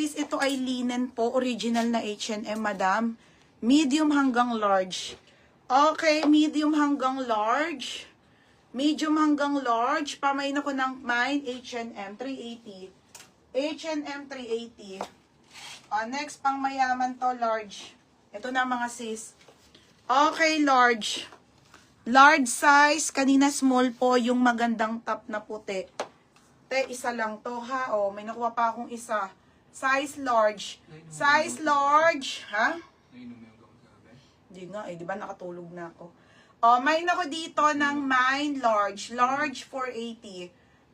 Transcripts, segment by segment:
sis, ito ay linen po. Original na H&M, madam. Medium hanggang large. Okay, medium hanggang large. Medium hanggang large. Pamain ako ng mine, H&M 380. H&M 380. Next, pang mayaman to, large. Ito na mga sis. Okay, large. Large size. Kanina small po yung magandang top na puti. Isa lang to ha. O, may nakuha pa akong isa. Size large. Size large. Ha? Hindi nga eh. Di ba nakatulog na ako? O, may nako dito ng mine large. Large 480.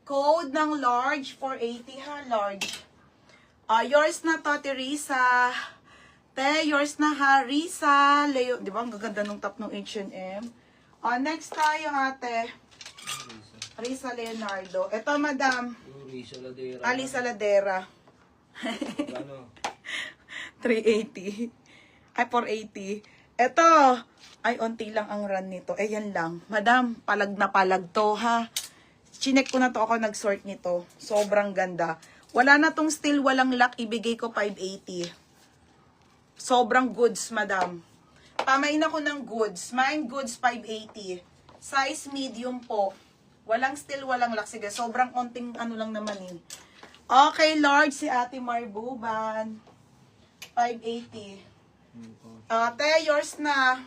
Code ng large 480 ha. Large. Yours na to, Teresa. Yours na ha. Risa. Leo. Di ba ang gaganda ng top ng H&M? Next tayo ate. Risa Leonardo. Ito madam. Risa Ladera. Alisa Ladera. Ano? 380. Ay, 480. Ito. Ay, onti lang ang run nito. Yan lang. Madam, palag na palag to, ha? Chinek ko na to ako nag-sort nito. Sobrang ganda. Wala na tong still, walang lock. Ibigay ko 580. Sobrang goods, madam. Pamain ako ng goods. Mine goods, 580. Size medium po. Walang still, walang lock. Sige, sobrang onting ano lang naman yun. Okay, large si Ate Marbuban. 580. Ate, yours na.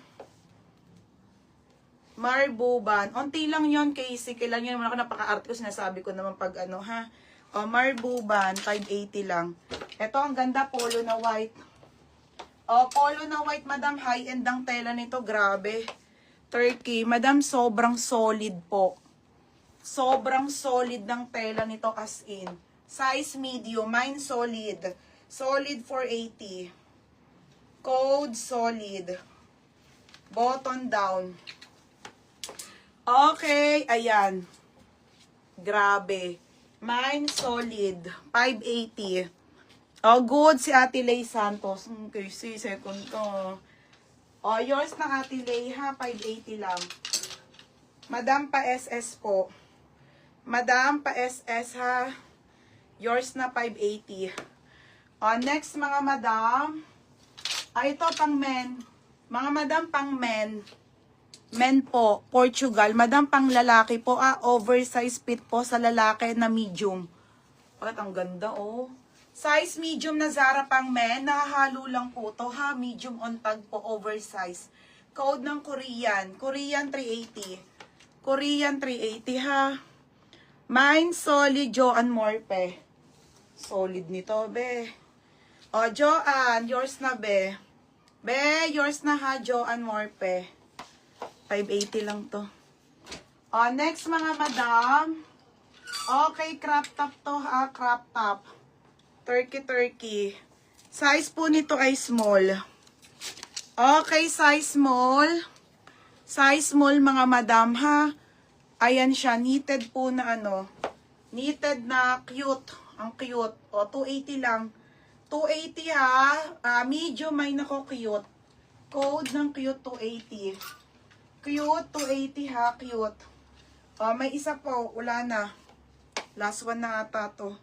Marbuban. Onti lang yon Casey. Kailan yun naman ako napaka-arte ko. Sinasabi ko naman pag ano ha. Marbuban. 580 lang. Ito ang ganda. Polo na white. Polo na white, madam. High-end ang tela nito. Grabe. Turkey. Madam, sobrang solid po. Sobrang solid ng tela nito as in. Size medium. Mine solid. Solid 480. Code solid. Button down. Okay. Ayan. Grabe. Mine solid. 580. Good si Ate Lay Santos. Okay, si second to. Yours na Ate Lay ha. 580 lang. Madam pa SS po. Madam pa SS ha. Yours na 580. Next mga madam. Ito pang men. Mga madam pang men. Men po. Portugal. Madam pang lalaki po. Oversize fit po sa lalaki na medium. Ang ganda oh. Size medium na Zara pang men. Nakahalo lang po to ha. Medium on tag po. Oversize. Code ng Korean. Korean 380. Korean 380 ha. Mine solid Joanne Morpe. Solid nito, be. Joanne, yours na, be. Be, yours na ha, Joanne Morpe. 580 lang to. Next, mga madam. Okay, crop top to ha, crop top. Turkey. Size po nito ay small. Okay, size small. Size small, mga madam ha. Ayan siya, knitted po na ano. Knitted na cute. Ang cute. 280 lang. 280 ha. Medium ay nako cute. Code ng cute 280. Cute 280 ha. Cute. May isa po. Wala na. Last one na ata to.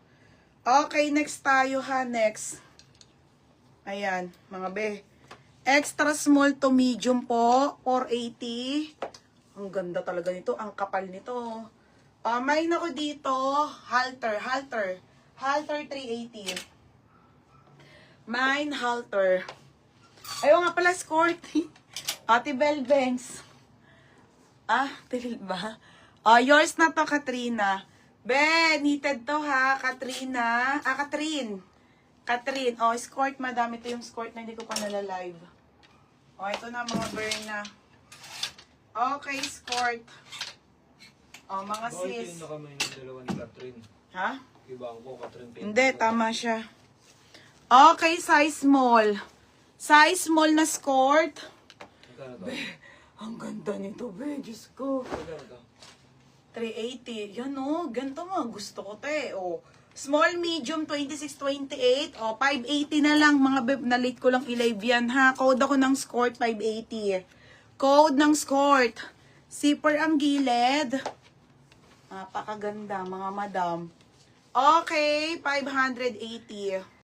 Okay, next tayo ha. Next. Ayan, mga be. Extra small to medium po. 480. Ang ganda talaga nito. Ang kapal nito. May nako dito. Halter. Halter 380. Mine halter. Ayaw nga pala skirt. Ate Bell Banks. Tilil ba? Yours na to, Katrina. Be, knitted to ha, Katrina. Katrin. Skirt, madam. Ito yung skirt na hindi ko pa nalalive. Ito na mga Berna. Okay, skirt. Mga sis. Bakit yung nakamay ng dalawa ni Catherine? Ha? Iba ko, Catherine. Hindi, tama siya. Okay, size small. Size small na skirt. Be, ang ganda nito, be. Diyos ko. 380. Yan o, ganito mo. Gusto ko te. Small, medium, 26, 28. 580 na lang. Mga be, na-late ko lang i-live yan ha. Code ako ng skirt, 580. Code ng skirt. Zipper ang gilid. Napakaganda, mga madam. Okay, 580.